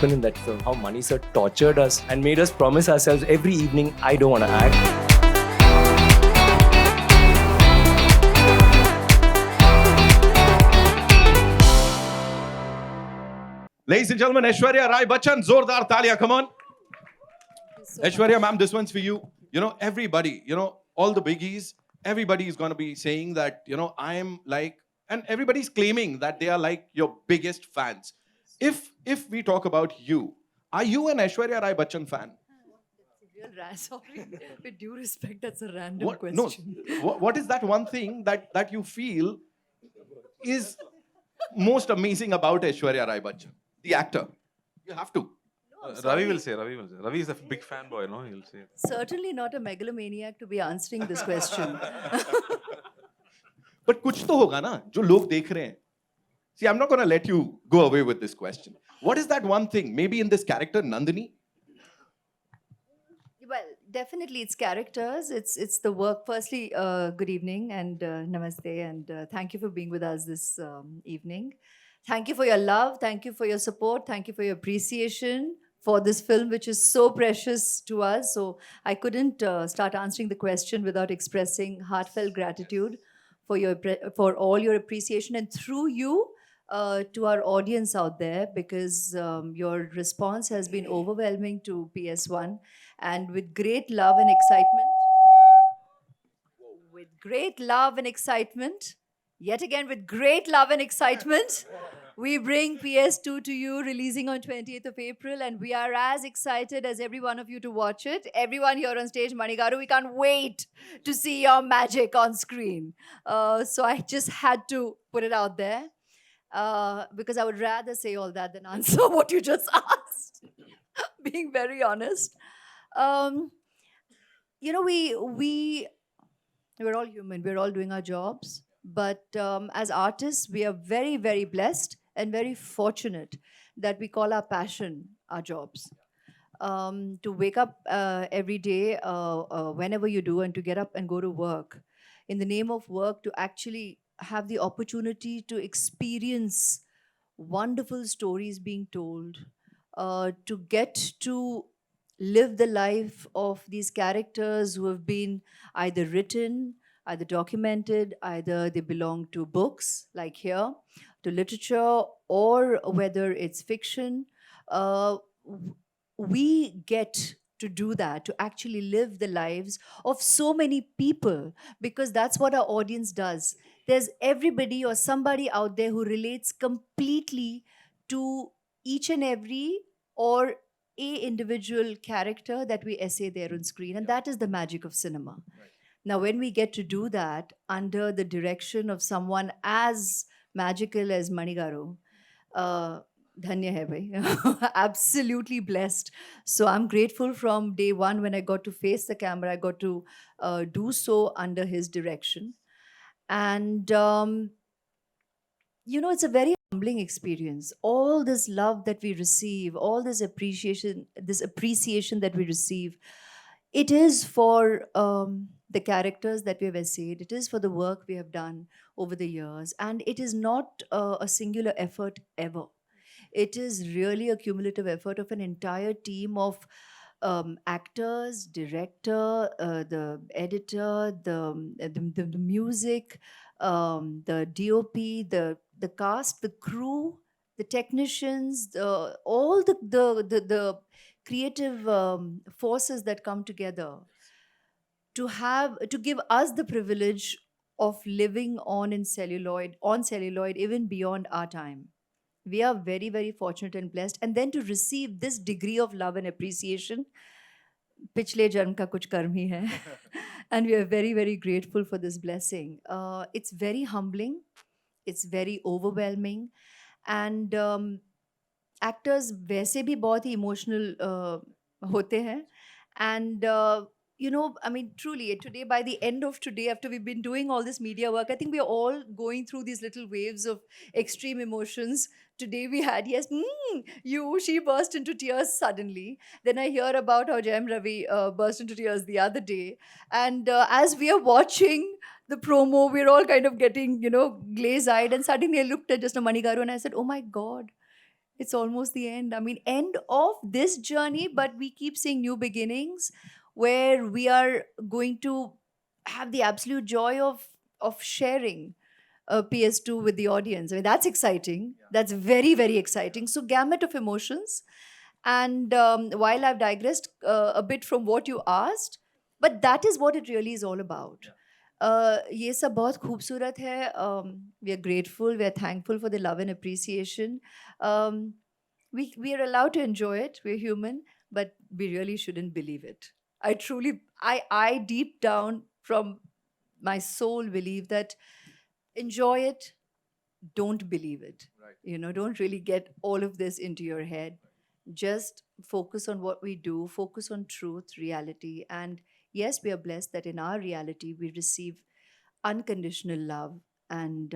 happen in that film. How Mani sir tortured us and made us promise ourselves every evening, I don't want to act. Ladies and gentlemen, Aishwarya Rai Bachchan, Zordar Talia, come on. Aishwarya ma'am, this one's for you. You know, everybody, all the biggies, everybody is going to be saying that, I am like, and everybody's claiming that they are like your biggest fans. If we talk about you, are you an Aishwarya Rai Bachchan fan? Sorry, with due respect, that's a random question. No, what is that one thing that you feel is most amazing about Aishwarya Rai Bachchan, the actor? You have to. Ravi will say. Ravi is a big fanboy, no? He'll say. Certainly not a megalomaniac to be answering this question. But kuch to hoga na, jo log dekh rahe hain. See, I'm not going to let you go away with this question. What is that one thing? Maybe in this character, Nandini? Well, definitely it's characters. It's the work. Firstly, good evening and namaste, and thank you for being with us this evening. Thank you for your love. Thank you for your support. Thank you for your appreciation for this film, which is so precious to us. So I couldn't start answering the question without expressing heartfelt gratitude for all your appreciation, and through you to our audience out there, because your response has been overwhelming to PS1, and with great love and excitement, yet again with great love and excitement, we bring PS2 to you, releasing on 20th of April, and we are as excited as every one of you to watch it. Everyone here on stage, Manigaru, we can't wait to see your magic on screen. So I just had to put it out there, because I would rather say all that than answer what you just asked, being very honest. We're all human. We're all doing our jobs. But as artists, we are very, very blessed and very fortunate that we call our passion our jobs. To wake up every day, whenever you do, and to get up and go to work, in the name of work, to actually have the opportunity to experience wonderful stories being told, to get to live the life of these characters who have been either written, either documented, either they belong to books, like here, to literature, or whether it's fiction. We get to do that, to actually live the lives of so many people, because that's what our audience does. There's everybody or somebody out there who relates completely to each and every or a individual character that we essay there on screen, and that is the magic of cinema. Right. Now, when we get to do that under the direction of someone as magical as Manigaru, dhanya hai bhai. Absolutely blessed. So I'm grateful from day one when I got to face the camera. I got to do so under his direction. And, it's a very humbling experience. All this love that we receive, all this appreciation that we receive, it is for the characters that we have essayed. It is for the work we have done over the years. And it is not a singular effort ever. It is really a cumulative effort of an entire team of actors, director, the editor, the music, the DOP, the cast, the crew, the technicians, all the creative forces that come together to give us the privilege of living on celluloid, even beyond our time. We are very, very fortunate and blessed. And then to receive this degree of love and appreciation, pichle janm ka kuch karm hi hai. And we are very, very grateful for this blessing. It's very humbling. It's very overwhelming. And actors वैसे भी बहुत ही emotional होते हैं. And truly, today, by the end of today, after we've been doing all this media work, I think we are all going through these little waves of extreme emotions. Today we had, she burst into tears suddenly. Then I hear about how Jayam Ravi burst into tears the other day. And as we are watching the promo, we're all kind of getting, glaze-eyed. And suddenly I looked at just a Manigaru and I said, oh my God, It's almost the end. I mean, end of this journey, but we keep seeing new beginnings where we are going to have the absolute joy of sharing PS2 with the audience. I mean, that's exciting. That's very, very exciting. So, gamut of emotions. And while I've digressed a bit from what you asked, but that is what it really is all about. ये सब बहुत खूबसूरत है. We are grateful, we are thankful for the love and appreciation. Um, we are allowed to enjoy it. We're human, but we really shouldn't believe it. I deep down from my soul believe that enjoy it, don't believe it. Right. You know, don't really get all of this into your head. Just focus on what we do, focus on truth, reality. And yes, we are blessed that in our reality we receive unconditional love. And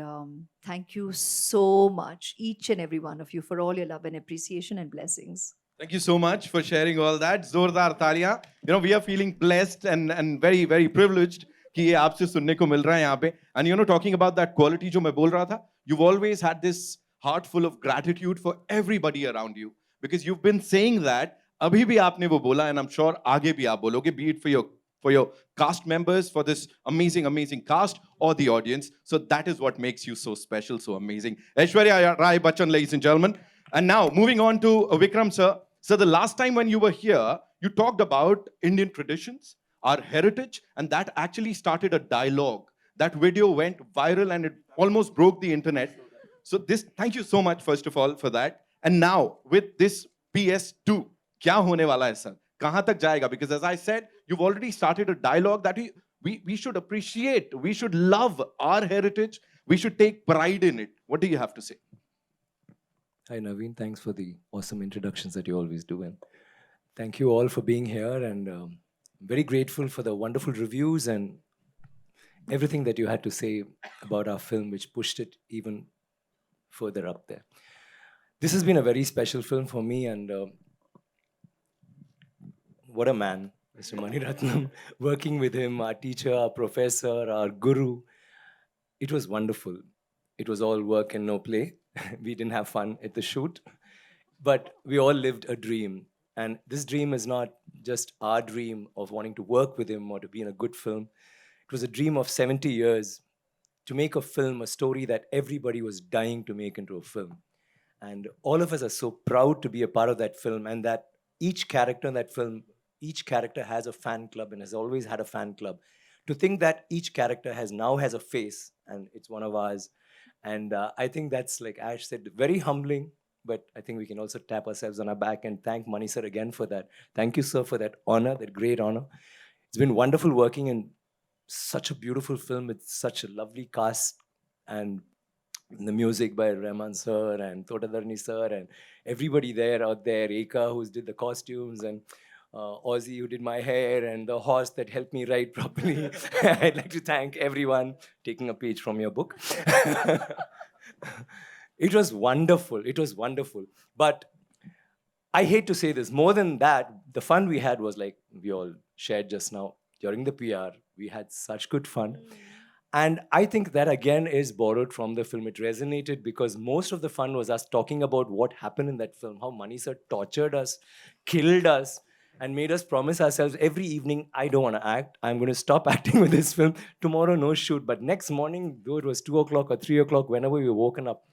thank you so much, each and every one of you, for all your love and appreciation and blessings. Thank you so much for sharing all that. Zordar Talia. You know, we are feeling blessed and very, very privileged कि ये आपसे सुनने को मिल रहा है यहाँ पे. And you know, talking about that quality जो मैं बोल रहा था, you've always had this heart full of gratitude for everybody around you. Because you've been saying that, अभी भी आपने वो बोला, and I'm sure आगे भी आप बोलोगे, be it for your cast members, for this amazing, amazing cast, or the audience. So that is what makes you so special, so amazing. Aishwarya Rai Bachchan, ladies and gentlemen. And now, moving on to Vikram, sir. So the last time when you were here, you talked about Indian traditions, our heritage, and that actually started a dialogue. That video went viral and it almost broke the internet. So thank you so much, first of all, for that. And now, with this PS2, क्या होने वाला है, sir? कहाँ तक जाएगा? Because as I said, you've already started a dialogue that we should appreciate, we should love our heritage, we should take pride in it. What do you have to say? Hi, Naveen. Thanks for the awesome introductions that you always do. And thank you all for being here. And very grateful for the wonderful reviews and everything that you had to say about our film, which pushed it even further up there. This has been a very special film for me. And what a man, Mr. Mani Ratnam. Working with him, our teacher, our professor, our guru. It was wonderful. It was all work and no play. We didn't have fun at the shoot, but we all lived a dream. And this dream is not just our dream of wanting to work with him or to be in a good film. It was a dream of 70 years to make a film, a story that everybody was dying to make into a film. And all of us are so proud to be a part of that film, and that each character in that film, each character has a fan club and has always had a fan club. To think that each character now has a face, and it's one of ours. And I think that's, like Ash said, very humbling, but I think we can also tap ourselves on our back and thank Mani sir again for that. Thank you, sir, for that honor, that great honor. It's been wonderful working in such a beautiful film with such a lovely cast, and the music by Rahman sir and Totadarni sir and everybody there out there, Eka who did the costumes, and Ozzy who did my hair, and the horse that helped me write properly. I'd like to thank everyone, taking a page from your book. It was wonderful. It was wonderful. But I hate to say this, more than that, the fun we had was like we all shared just now during the PR. We had such good fun. And I think that again is borrowed from the film. It resonated because most of the fun was us talking about what happened in that film, how Mani sir tortured us, killed us, and made us promise ourselves every evening, I don't want to act. I'm going to stop acting with this film. Tomorrow, no shoot. But next morning, though it was 2 o'clock or 3 o'clock, whenever we were woken up,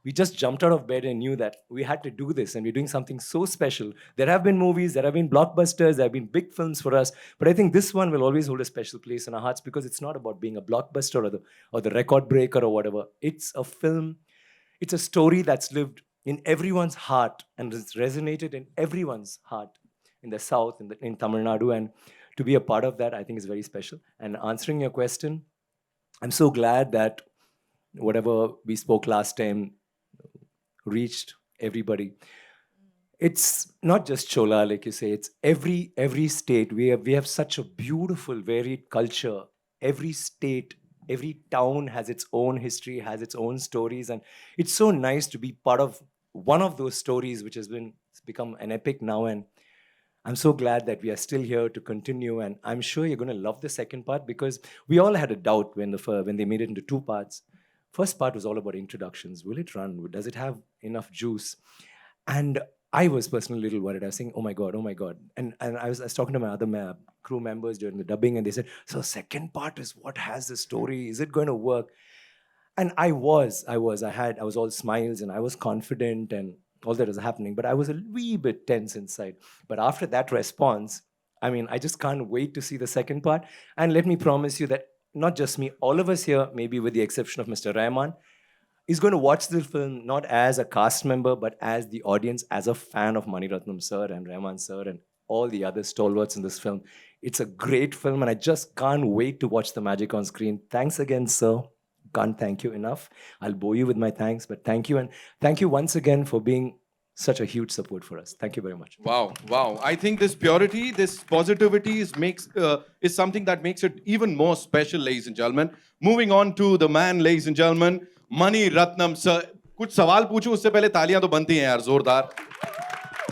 we just jumped out of bed and knew that we had to do this, and we're doing something so special. There have been movies, there have been blockbusters, there have been big films for us, but I think this one will always hold a special place in our hearts because it's not about being a blockbuster or the record breaker or whatever. It's a film, it's a story that's lived in everyone's heart and has resonated in everyone's heart in the South, in Tamil Nadu, and to be a part of that, I think is very special. And answering your question, I'm so glad that whatever we spoke last time reached everybody. It's not just Chola, like you say, it's every state. We have such a beautiful, varied culture. Every state, every town has its own history, has its own stories, and it's so nice to be part of one of those stories, which has become an epic now. And I'm so glad that we are still here to continue, and I'm sure you're going to love the second part because we all had a doubt when they made it into 2 parts. First part was all about introductions. Will it run? Does it have enough juice? And I was personally a little worried. I was saying, oh my God, oh my God. And I was talking to my other crew members during the dubbing, and they said, so second part is what has the story? Is it going to work? And I was all smiles and I was confident and all that was happening, but I was a wee bit tense inside. But after that response, I mean, I just can't wait to see the second part. And let me promise you that not just me, all of us here, maybe with the exception of Mr. Rahman, is going to watch the film not as a cast member, but as the audience, as a fan of Mani Ratnam sir and Rahman sir and all the other stalwarts in this film. It's a great film, and I just can't wait to watch the magic on screen. Thanks again, sir. Can't thank you enough. I'll bore you with my thanks, but thank you. And thank you once again for being such a huge support for us. Thank you very much. Wow, wow. I think this purity, this positivity is something that makes it even more special, ladies and gentlemen. Moving on to the man, ladies and gentlemen, Mani Ratnam sir. कुछ सवाल पूछूं उससे पहले तालियां तो बनती हैं यार जोरदार.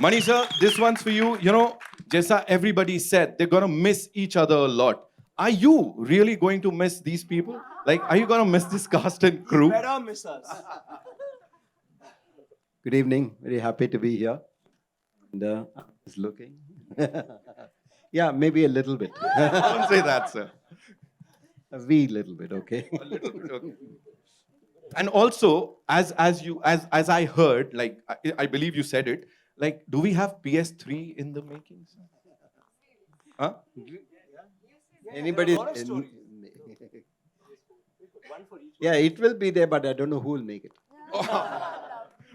Mani sir, this one's for you. You know, जैसा everybody said, they're gonna miss each other a lot. Are you really going to miss these people? Like, are you gonna miss this cast and crew? Better miss us. Good evening. Very happy to be here. And is looking. Yeah, maybe a little bit. Don't say that, sir. A wee little bit, okay. A little bit, okay. And also, as I heard, like I believe you said it, like, do we have PS3 in the making? Huh? Anybody? Yeah, it will be there, but I don't know who will make it.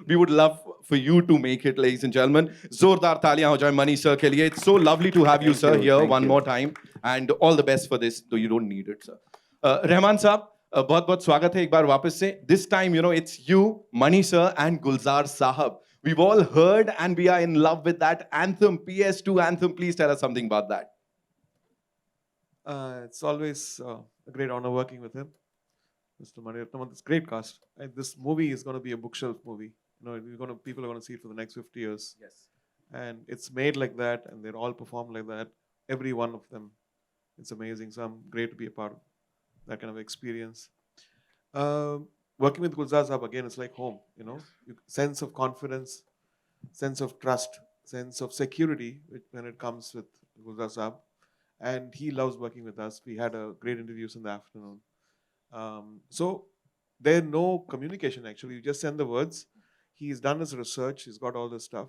We would love for you to make it, ladies and gentlemen. Zordar taliyan ho jaye Mani sir ke liye. It's so lovely to have you, sir, here one more time. And all the best for this, though you don't need it, sir. Rahman sahab, बहुत-बहुत स्वागत है एक बार वापस से. This time, you know, it's you, Mani sir, and Gulzar sahab. We've all heard and we are in love with that anthem, PS2 anthem. Please tell us something about that. It's always a great honor working with him, Mr. Mani Ratnam. It's great cast. And this movie is going to be a bookshelf movie. You know, people are going to see it for the next 50 years. Yes. And it's made like that, and they're all performed like that. Every one of them. It's amazing. So I'm great to be a part of that kind of experience. Working with Gulzar Saab, again, it's like home, you know. Sense of confidence, sense of trust, sense of security when it comes with Gulzar Saab. And he loves working with us. We had a great interviews in the afternoon. So there's no communication, actually. You just send the words. He's done his research. He's got all this stuff.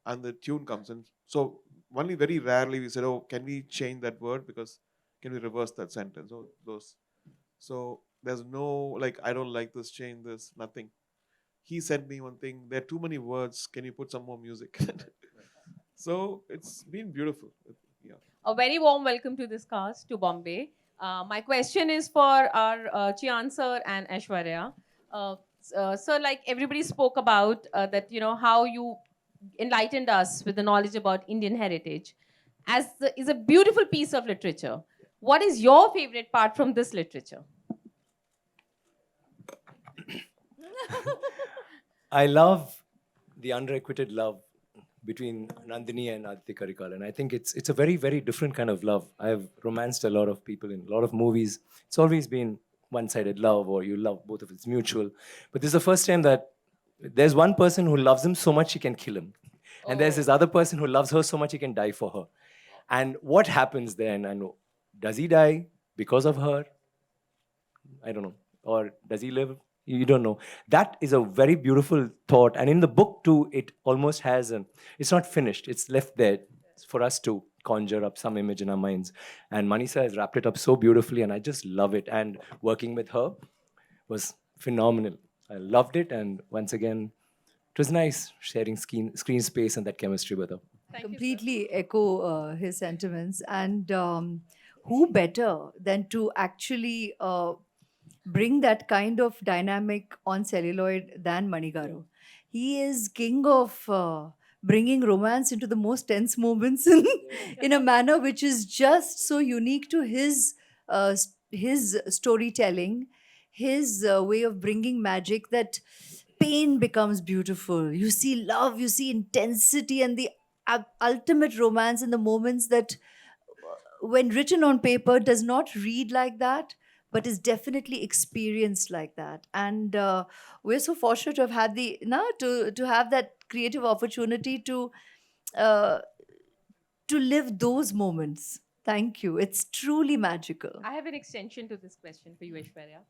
And the tune comes in. So only very rarely we said, oh, can we change that word? Because can we reverse that sentence? Oh, those. So there's no, like, I don't like this, change this, nothing. He sent me one thing, there are too many words, can you put some more music? So it's been beautiful. Yeah. A very warm welcome to this cast, to Bombay. My question is for our Chian sir and Aishwarya. Sir, like everybody spoke about that, you know, how you enlightened us with the knowledge about Indian heritage. Is a beautiful piece of literature. What is your favorite part from this literature? I love the unrequited love between Nandini and Aditi Karikal, and I think it's a very, very different kind of love. I've romanced a lot of people in a lot of movies. It's always been one-sided love, or you love both of it's mutual. But this is the first time that there's one person who loves him so much he can kill him. And there's this other person who loves her so much he can die for her. And what happens then? I know. Does he die because of her? I don't know. Or does he live? You don't know. That is a very beautiful thought. And in the book too, it almost has it's not finished. It's left there for us to conjure up some image in our minds. And Manisa has wrapped it up so beautifully, and I just love it. And working with her was phenomenal. I loved it. And once again, it was nice sharing screen space and that chemistry with her. Completely echo his sentiments. And who better than to actually bring that kind of dynamic on celluloid than Manigaru? He is king of bringing romance into the most tense moments in a manner which is just so unique to his storytelling, his way of bringing magic, that pain becomes beautiful. You see love, you see intensity, and the ultimate romance in the moments that, when written on paper, does not read like that, but is definitely experienced like that. And we're so fortunate to have had to have that creative opportunity uh, to live those moments. Thank you. It's truly magical. I have an extension to this question for you, Aishwarya.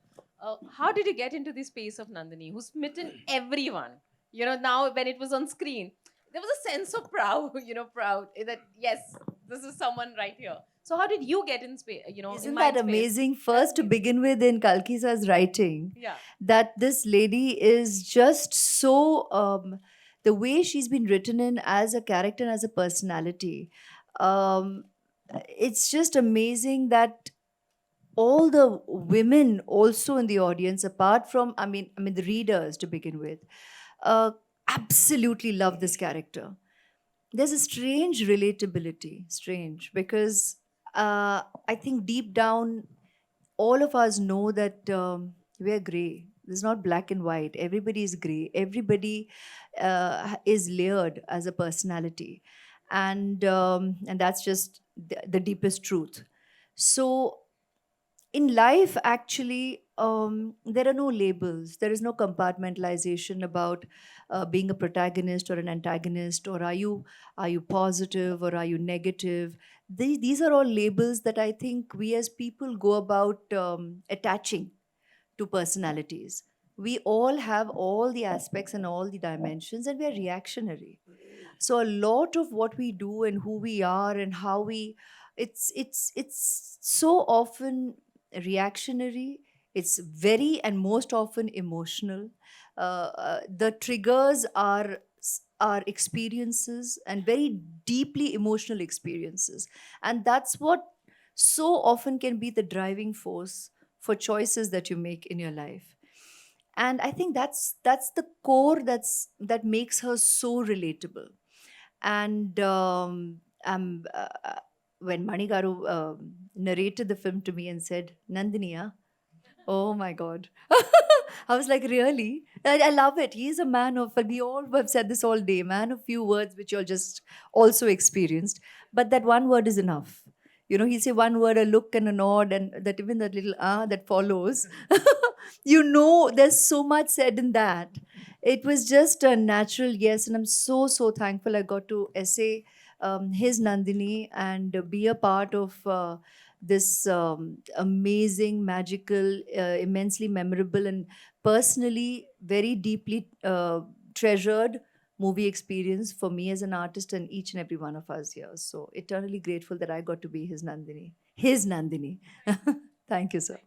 How did you get into the space of Nandini, who's smitten everyone? Now when it was on screen, there was a sense of proud, proud that yes, this is someone right here. So how did you get in space? In Isn't my that space? amazing? That's First, to amazing. begin with, in Kalkisa's writing, Yeah. that this lady is just so, the way she's been written in as a character and as a personality, um, it's just amazing that all the women also in the audience, apart from, I mean the readers to begin with, uh, absolutely love this character. There's a strange relatability, strange, because I think deep down, all of us know that we're gray. There's not black and white. Everybody is gray. Everybody is layered as a personality, and that's just the deepest truth. So in life, actually, there are no labels. There is no compartmentalization about being a protagonist or an antagonist, or are you positive or are you negative. These are all labels that I think we as people go about attaching to personalities. We all have all the aspects and all the dimensions, and we are reactionary. So a lot of what we do and who we are and how we, it's so often reactionary. It's very and most often emotional. The triggers are experiences, and very deeply emotional experiences, and that's what so often can be the driving force for choices that you make in your life. And I think that's the core that makes her so relatable. And when Manigaru narrated the film to me and said, Nandiniya, oh my God. I was like, really? I love it. He's a man of, we all have said this all day, man of few words, which you all just also experienced. But that one word is enough. He'll say one word, a look and a nod, and that even that little that follows. There's so much said in that. It was just a natural yes. And I'm so, so thankful I got to essay his Nandini and be a part of this amazing, magical, immensely memorable, and personally very deeply treasured movie experience for me as an artist and each and every one of us here. So eternally grateful that I got to be his Nandini. His Nandini. Thank you, sir.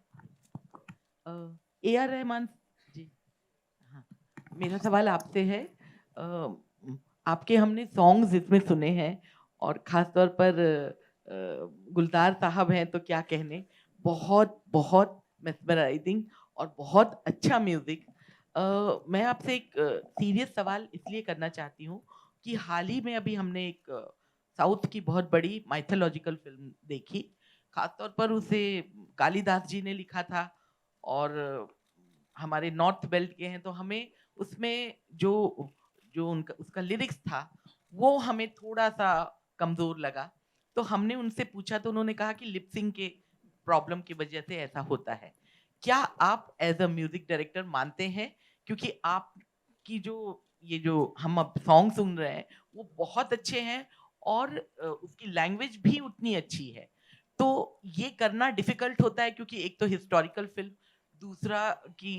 A R Rahman ji, हाँ, मेरा सवाल आपसे है। आपके हमने songs इसमें सुने हैं, और ख़ास तौर पर गुलजार साहब हैं तो क्या कहने, बहुत बहुत मेस्मराइजिंग और बहुत अच्छा म्यूज़िक। मैं आपसे एक सीरियस सवाल इसलिए करना चाहती हूँ कि हाल ही में अभी हमने एक साउथ की बहुत बड़ी माइथोलॉजिकल फिल्म देखी, ख़ास तौर पर उसे कालिदास जी ने लिखा था, और हमारे नॉर्थ बेल्ट के हैं, तो हमें उसमें जो जो उनका उसका लिरिक्स था वो हमें थोड़ा सा कमज़ोर लगा। तो हमने उनसे पूछा तो उन्होंने कहा कि लिपसिंग के प्रॉब्लम की वजह से ऐसा होता है। क्या आप एज अ म्यूजिक डायरेक्टर मानते हैं, क्योंकि आपकी जो हम अब सॉन्ग सुन रहे हैं वो बहुत अच्छे हैं, और उसकी लैंग्वेज भी उतनी अच्छी है, तो ये करना डिफिकल्ट होता है, क्योंकि एक तो हिस्टोरिकल फिल्म, दूसरा कि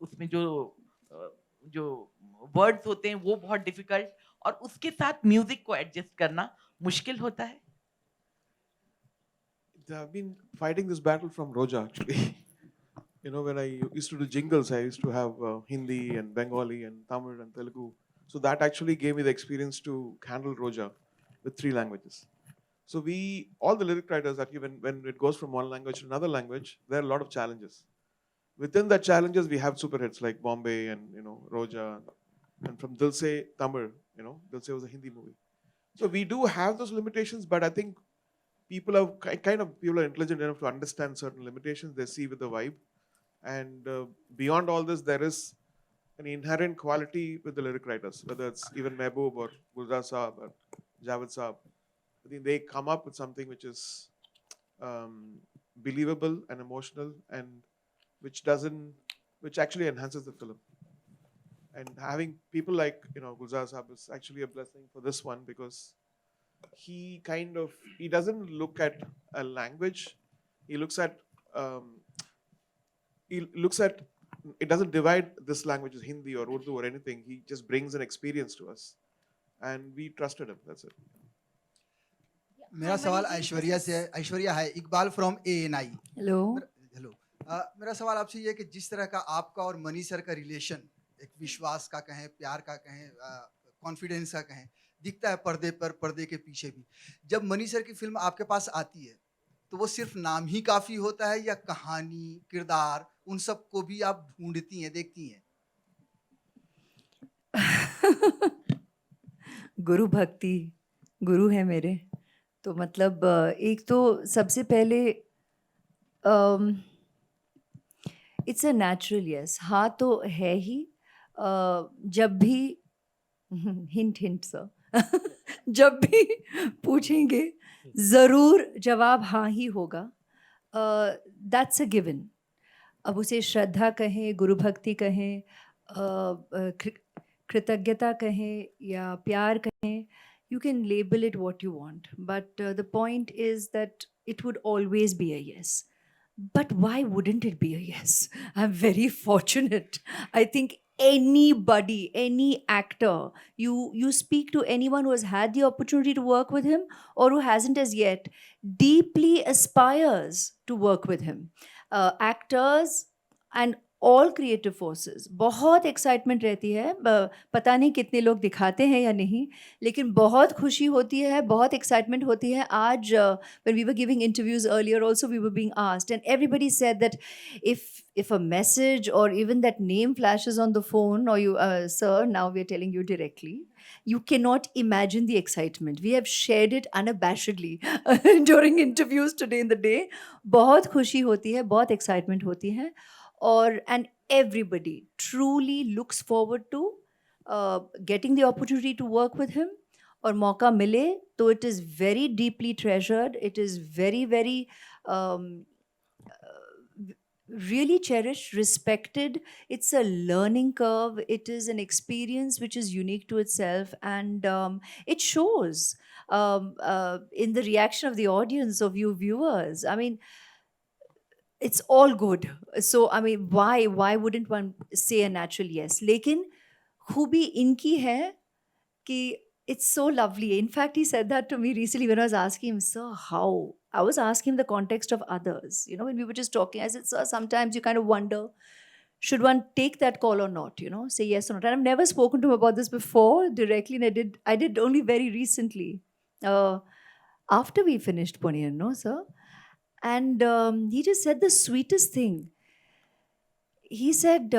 उसमें जो वर्ड्स होते हैं वो बहुत डिफिकल्ट, और उसके साथ म्यूजिक को एडजस्ट करना मुश्किल होता है। I've been fighting this battle from Roja, actually. When I used to do jingles, I used to have Hindi and Bengali and Tamil and Telugu. So that actually gave me the experience to handle Roja with 3 languages. So all the lyric writers, actually, when it goes from one language to another language, there are a lot of challenges. Within the challenges, we have super hits like Bombay and Roja, and from Dil Se Tamil, Dil Se was a Hindi movie. So we do have those limitations, but I think people are intelligent enough to understand certain limitations. They see with the vibe, and beyond all this, there is an inherent quality with the lyric writers, whether it's even Mehboob or Gulzar Saab or Javed Saab. I think they come up with something which is believable and emotional, and which actually enhances the film. And having people like, Gulzar Saab is actually a blessing for this one, because he doesn't look at a language. He looks at, it doesn't divide this language as Hindi or Urdu or anything. He just brings an experience to us. And we trusted him, that's it. मेरा सवाल ऐश्वर्या से है। ऐश्वर्या है Iqbal from ANI। Hello. Hello. मेरा सवाल आपसे ये है कि जिस तरह का आपका और मनी सर का रिलेशन, एक विश्वास का कहें, प्यार का कहें, कॉन्फिडेंस का कहें, दिखता है पर्दे पर, पर्दे के पीछे भी। जब मनी सर की फिल्म आपके पास आती है तो वो सिर्फ नाम ही काफ़ी होता है, या कहानी, किरदार, उन सब को भी आप ढूंढती हैं, देखती हैं? गुरु भक्ति, गुरु है मेरे। तो मतलब एक तो सबसे पहले इट्स अ नेचुरल यस। हाँ तो है ही। जब भी हिंट हिंट सर जब भी पूछेंगे ज़रूर जवाब हाँ ही होगा। That's a given. अब उसे श्रद्धा कहें, गुरु भक्ति कहें, कृतज्ञता कहें या प्यार कहें, you can label it what you want, but the point is that it would always be a yes. But why wouldn't it be a yes? I'm very fortunate. I think anybody, any actor, you speak to anyone who has had the opportunity to work with him or who hasn't as yet, deeply aspires to work with him. Actors and all creative forces, बहुत excitement रहती है। पता नहीं कितने लोग दिखाते हैं या नहीं, लेकिन बहुत खुशी होती है, बहुत एक्साइटमेंट होती है। आज when we were giving interviews earlier also we were being asked and everybody said that if a message or even that name flashes on the phone or you sir, now we are telling you directly, you cannot imagine the excitement. We have shared it unabashedly during interviews today in the day. बहुत खुशी होती है, बहुत excitement होती है, और and everybody truly looks forward to getting the opportunity to work with him. और मौका मिले तो it is very deeply treasured, it is very very really cherished, respected. It's a learning curve, it is an experience which is unique to itself, and it shows in the reaction of the audience, of you viewers. I mean, it's all good. So I mean, why wouldn't one say a natural yes? लेकिन खूबी इनकी है कि it's so lovely. In fact, he said that to me recently when I was asking him, sir, how? I was asking him the context of others. You know, when we were just talking, I said, sir, sometimes you kind of wonder, should one take that call or not? You know, say yes or not. And I've never spoken to him about this before directly, and I did only very recently, after we finished Ponniyin, no, sir. And he just said the sweetest thing. He said,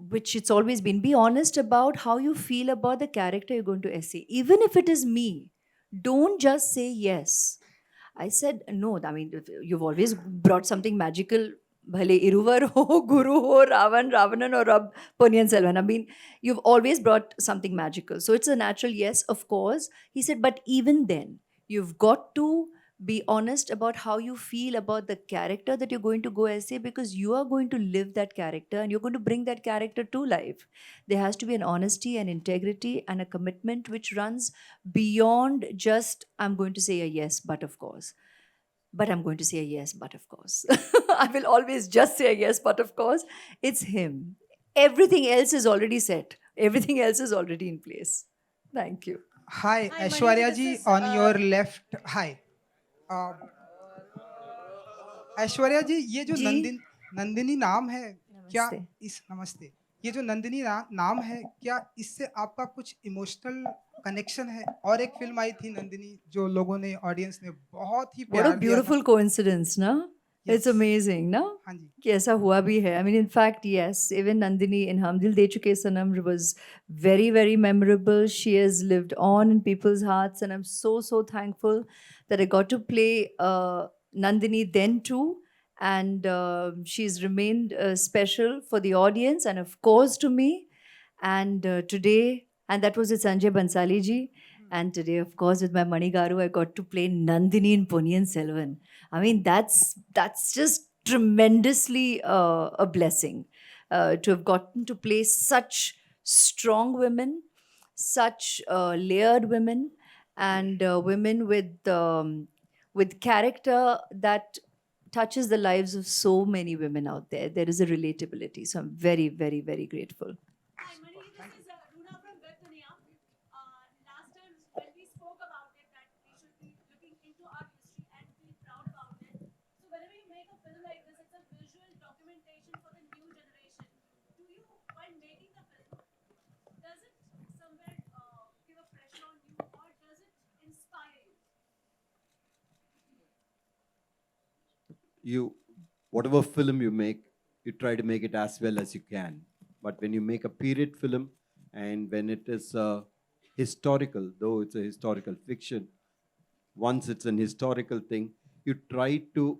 which it's always been, be honest about how you feel about the character you're going to essay. Even if it is me, don't just say yes. I said, no, I mean, you've always brought something magical. Bhale Iruvar ho, Guru ho, Ravanan or Rab Ponniyin Selvan. I mean, you've always brought something magical. So it's a natural yes, of course. He said, but even then, you've got to be honest about how you feel about the character that you're going to go essay, because you are going to live that character and you're going to bring that character to life. There has to be an honesty and integrity and a commitment which runs beyond just, I'm going to say a yes, but of course. But I'm going to say a yes, but of course. I will always just say a yes, but of course. It's him. Everything else is already set. Everything else is already in place. Thank you. Hi, Aishwarya ji, on your left. Hi. Aishwarya जी, ये जो जी? नंदिनी नाम है, क्या नमस्ते। नमस्ते, ये जो नंदिनी नाम है, क्या इससे आपका कुछ इमोशनल कनेक्शन है? और एक फिल्म आई थी नंदिनी, जो लोगों ने, ऑडियंस ने बहुत ही What प्यार a दिया था। beautiful coincidence, na? It's Yes. amazing, na? हाँ जी। कि ऐसा हुआ भी है. I mean, in fact, yes, even Nandini in Hum Dil De Chuke Sanam was very, very memorable. She has lived on in people's hearts, and I'm so, so thankful that I got to play Nandini then too. And she's remained special for the audience and, of course, to me. And today, and that was with Sanjay Bansali ji. And today, of course, with my Mani Garu, I got to play Nandini in Ponniyin Selvan. I mean, that's just tremendously a blessing. to have gotten to play such strong women, such layered women, and women with character that touches the lives of so many women out there. There is a relatability. So I'm very, very, very grateful. Hi, Mani, this is Runa from Virginia. Last time when we spoke about it, that we should be looking into our history and feel proud about it. So whenever you make a film like this, it's a visual documentation for the new generation. Do you, while making the film, does it somewhere give a pressure on you, or does it inspire you? Whatever film you make, you try to make it as well as you can. But when you make a period film, and when it is historical, though it's a historical fiction, once it's an historical thing, you try to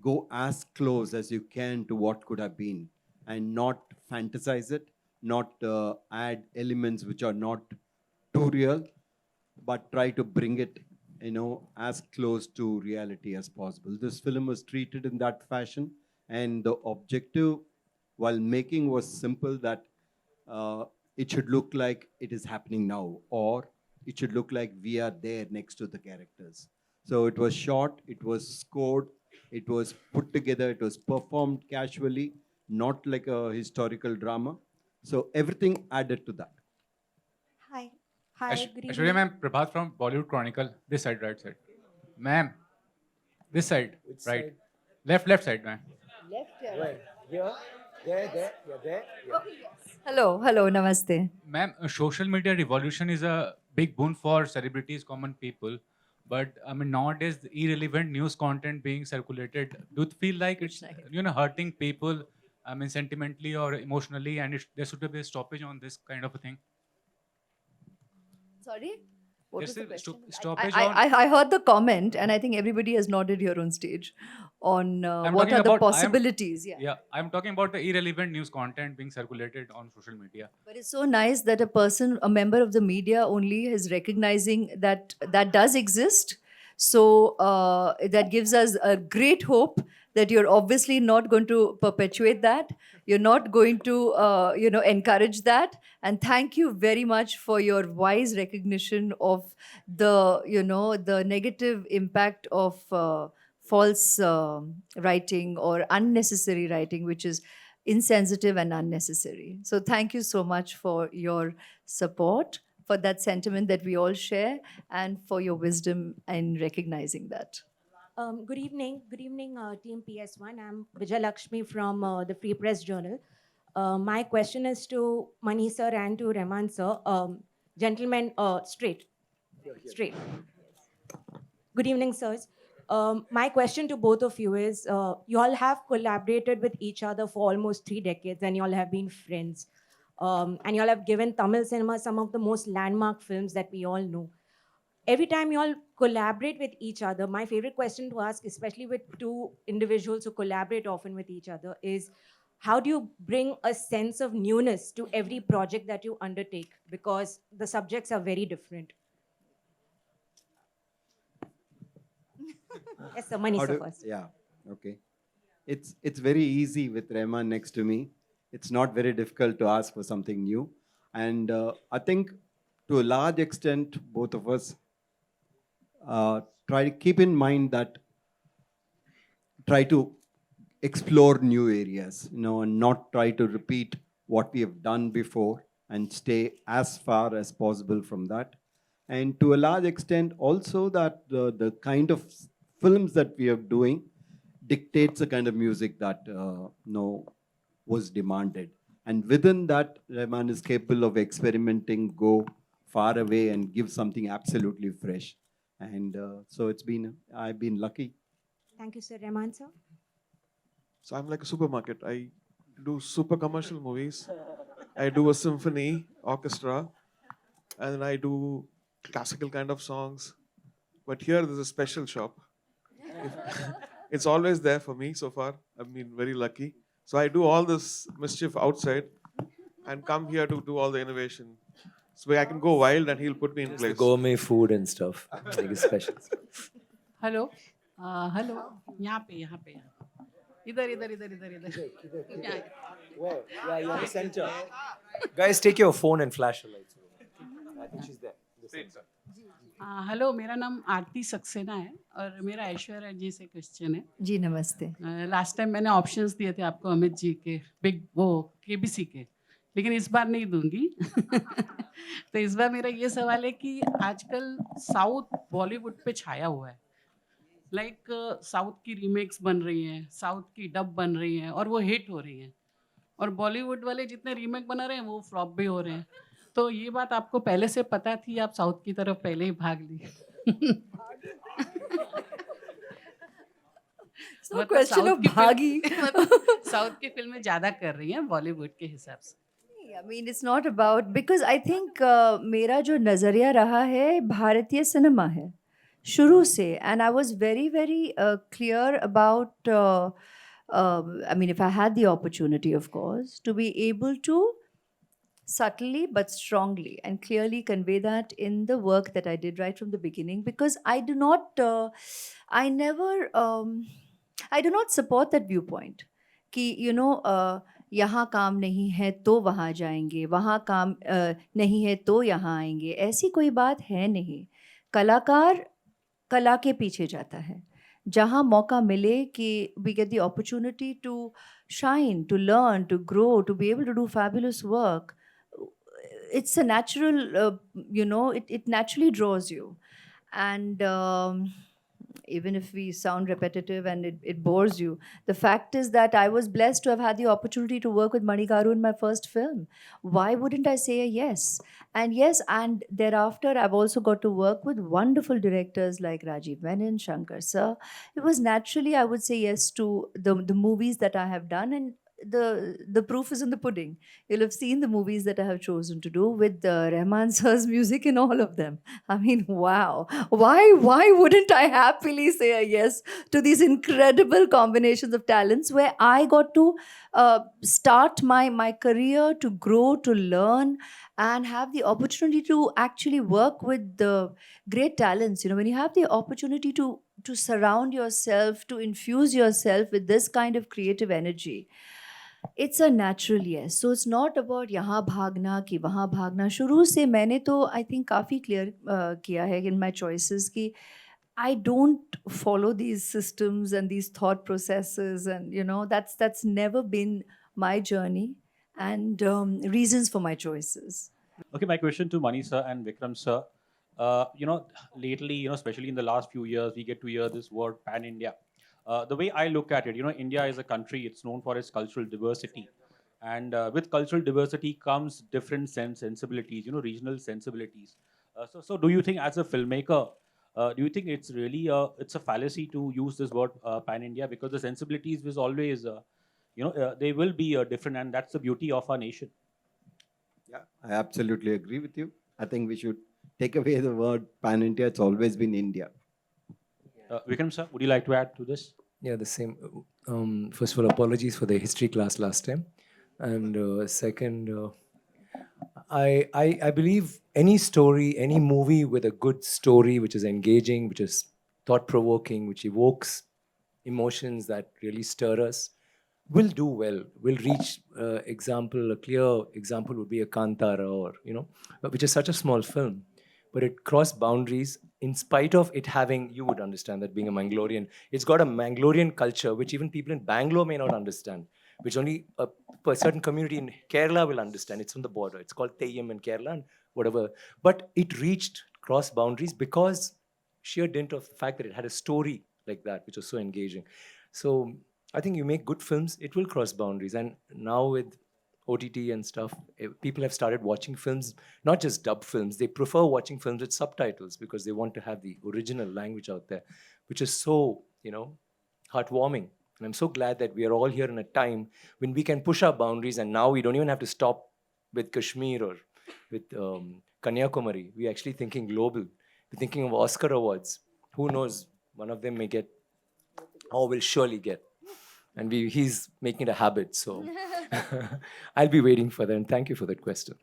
go as close as you can to what could have been, and not fantasize it, not add elements which are not too real, but try to bring it, as close to reality as possible. This film was treated in that fashion, and the objective while making was simple, that it should look like it is happening now, or it should look like we are there next to the characters. So it was shot, it was scored, it was put together, it was performed casually, not like a historical drama. So everything added to that. Hi. Hi, good Aishwarya evening. ma'am, Prabhat from Bollywood Chronicle. This side, right side. Ma'am, this side, Which right. side? Left side, ma'am. Where? Here? There, you're there. Hello, namaste. Ma'am, social media revolution is a big boon for celebrities, common people. But I mean, nowadays, the irrelevant news content being circulated, do you feel like it's hurting people? I mean, sentimentally or emotionally, and there should be a stoppage on this kind of a thing. Sorry? What Yes, was the sir, question? stoppage I heard the comment, and I think everybody has nodded here on stage on I'm what talking are the about- possibilities. Yeah, I'm talking about the irrelevant news content being circulated on social media. But it's so nice that a member of the media only is recognizing that that does exist. So that gives us a great hope that you're obviously not going to perpetuate that. You're not going to, encourage that. And thank you very much for your wise recognition of the negative impact of false writing or unnecessary writing, which is insensitive and unnecessary. So thank you so much for your support, for that sentiment that we all share, and for your wisdom in recognizing that. Good evening, Team PS1. I'm Vijay Lakshmi from the Free Press Journal. My question is to Mani sir and to Rahman sir. Gentlemen, straight. Good evening, sirs. My question to both of you is, you all have collaborated with each other for almost 3 decades, and you all have been friends. And you all have given Tamil cinema some of the most landmark films that we all know. Every time you all collaborate with each other, my favorite question to ask, especially with two individuals who collaborate often with each other, is how do you bring a sense of newness to every project that you undertake? Because the subjects are very different. Yes, sir. Mani sir first. Yeah, okay. It's very easy with Rahman next to me. It's not very difficult to ask for something new. And I think to a large extent, both of us try to keep in mind that try to explore new areas, and not try to repeat what we have done before, and stay as far as possible from that. And to a large extent, also that the kind of films that we are doing dictates the kind of music that was demanded. And within that, Rahman is capable of experimenting, go far away, and give something absolutely fresh. And so I've been lucky. Thank you, sir. Rahman sir. So I'm like a supermarket. I do super commercial movies. I do a symphony orchestra, and then I do classical kind of songs. But here there's a special shop. It's always there for me so far. I've been very lucky. So I do all this mischief outside and come here to do all the innovation. So I can go wild and he'll put me in The place. gourmet food and stuff. Like a special. Hello hello यहाँ पे इधर इधर इधर इधर इधर Yeah. Where? Yeah, you're in the center. Guys, take your phone and flash the lights. I think she's there. in the center. Hello, मेरा नाम आरती सक्सेना है और मेरा ऐश्वर्या जी से क्वेश्चन है. जी नमस्ते. लास्ट टाइम मैंने ऑप्शंस दिए थे आपको अमित जी के बिग वो केबीसी के, लेकिन इस बार नहीं दूंगी. तो इस बार मेरा ये सवाल है कि आजकल साउथ बॉलीवुड पे छाया हुआ है. लाइक साउथ की रीमेक्स बन रही हैं, साउथ की डब बन रही हैं और वो हिट हो रही हैं, और बॉलीवुड वाले जितने रीमेक बना रहे हैं वो फ्लॉप भी हो रहे हैं. तो ये बात आपको पहले से पता थी, आप साउथ की तरफ पहले ही भाग ली? क्वेश्चन ऑफ भागी. साउथ की फिल्में ज्यादा कर रही हैं बॉलीवुड के हिसाब से. I mean, it's not about because I think मेरा जो नज़रिया रहा है भारतीय सिनेमा है शुरू से, and I was very clear about. I mean, if I had the opportunity, of course, to be able to subtly but strongly and clearly convey that in the work that I did right from the beginning, because I do not, I never, I do not support that viewpoint. कि यहाँ काम नहीं है तो वहाँ जाएंगे, वहाँ काम नहीं है तो यहाँ आएंगे, ऐसी कोई बात है नहीं. कलाकार कला के पीछे जाता है. जहाँ मौका मिले कि we get the opportunity to shine, to learn, to grow, to be able to do fabulous work, it's a natural, it naturally draws you. And even if we sound repetitive and it bores you, the fact is that I was blessed to have had the opportunity to work with Mani Garu in my first film. Why wouldn't I say a yes? And yes, and thereafter I've also got to work with wonderful directors like Rajiv Menon, Shankar Sir. It was naturally, I would say yes to the movies that I have done, and the proof is in the pudding. You'll have seen the movies that I have chosen to do with Rahman Sir's music in all of them. I mean, wow. Why wouldn't I happily say a yes to these incredible combinations of talents where I got to start my career, to grow, to learn, and have the opportunity to actually work with the great talents. When you have the opportunity to surround yourself, to infuse yourself with this kind of creative energy, it's a natural yes. So it's not about यहाँ भागना कि वहाँ भागना. शुरू से मैंने तो I think काफ़ी clear किया है in my choices कि I don't follow these systems and these thought processes, and that's never been my journey and reasons for my choices. Okay, my question to Mani sir and Vikram sir. Lately, especially in the last few years, we get to hear this word pan-India. The way I look at it, India is a country, it's known for its cultural diversity. And with cultural diversity comes different sensibilities, regional sensibilities. So do you think as a filmmaker, do you think it's really, it's a fallacy to use this word pan-India? Because the sensibilities is always, they will be different, and that's the beauty of our nation. Yeah, I absolutely agree with you. I think we should take away the word pan-India. It's always been India. Vikram sir, would you like to add to this? Yeah, the same. First of all, apologies for the history class last time. And second, I believe any story, any movie with a good story, which is engaging, which is thought-provoking, which evokes emotions that really stir us, will do well, will reach a clear example would be a Kantara, or, which is such a small film. But it crossed boundaries in spite of it having, you would understand that being a Mangalorean, it's got a Mangalorean culture, which even people in Bangalore may not understand, which only a certain community in Kerala will understand. It's on the border. It's called Teyyam in Kerala and whatever. But it reached cross boundaries because sheer dint of the fact that it had a story like that, which was so engaging. So I think you make good films, it will cross boundaries. And now with OTT and stuff, people have started watching films, not just dub films. They prefer watching films with subtitles because they want to have the original language out there, which is so, heartwarming. And I'm so glad that we are all here in a time when we can push our boundaries, and now we don't even have to stop with Kashmir or with Kanyakumari. We're actually thinking global. We're thinking of Oscar awards. Who knows? One of them may get, or will surely get. And he's making it a habit, so I'll be waiting for that. And thank you for that question.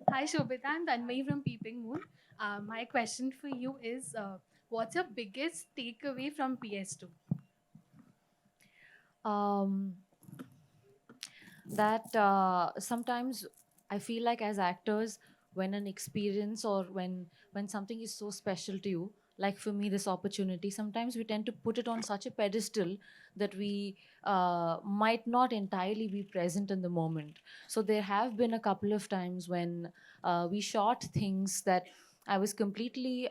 Hi, Shobita. I'm Tanmay from Peeping Moon. My question for you is, what's your biggest takeaway from PS2? Um, that sometimes I feel like as actors, when an experience or when something is so special to you, like for me this opportunity, sometimes we tend to put it on such a pedestal that we might not entirely be present in the moment. So there have been a couple of times when we shot things that I was completely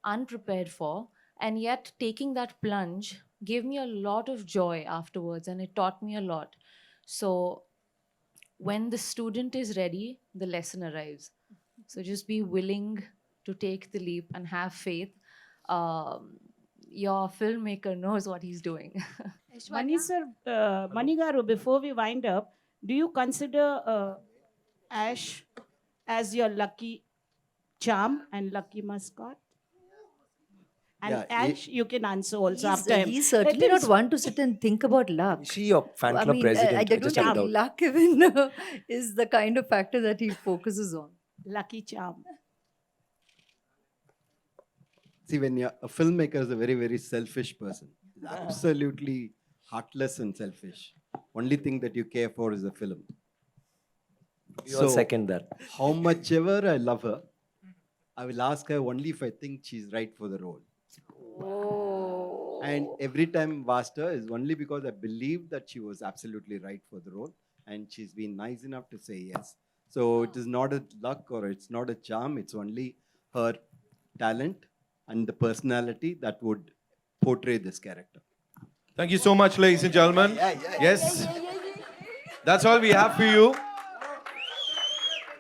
unprepared for, and yet taking that plunge gave me a lot of joy afterwards, and it taught me a lot. So when the student is ready, the lesson arrives. So just be willing to take the leap and have faith. Your filmmaker knows what he's doing. Mani sir, Mani garu, before we wind up, do you consider Ash as your lucky charm and lucky mascot? And Yeah, Ash, you can answer also after him. He's certainly Let him not one to sit and think about luck. Is she your fan I club mean, president? I I don't just had a think doubt. luck even is the kind of factor that he focuses on. lucky charm. See, when you're a filmmaker is a very, very selfish person. He's absolutely heartless and selfish. Only thing that you care for is the film. We all second that. How much ever I love her, I will ask her only if I think she's right for the role. And every time I've asked her is only because I believe that she was absolutely right for the role, and she's been nice enough to say yes. So it is not a luck or it's not a charm, it's only her talent and the personality that would portray this character. Thank you so much, ladies and gentlemen. Yes. That's all we have for you.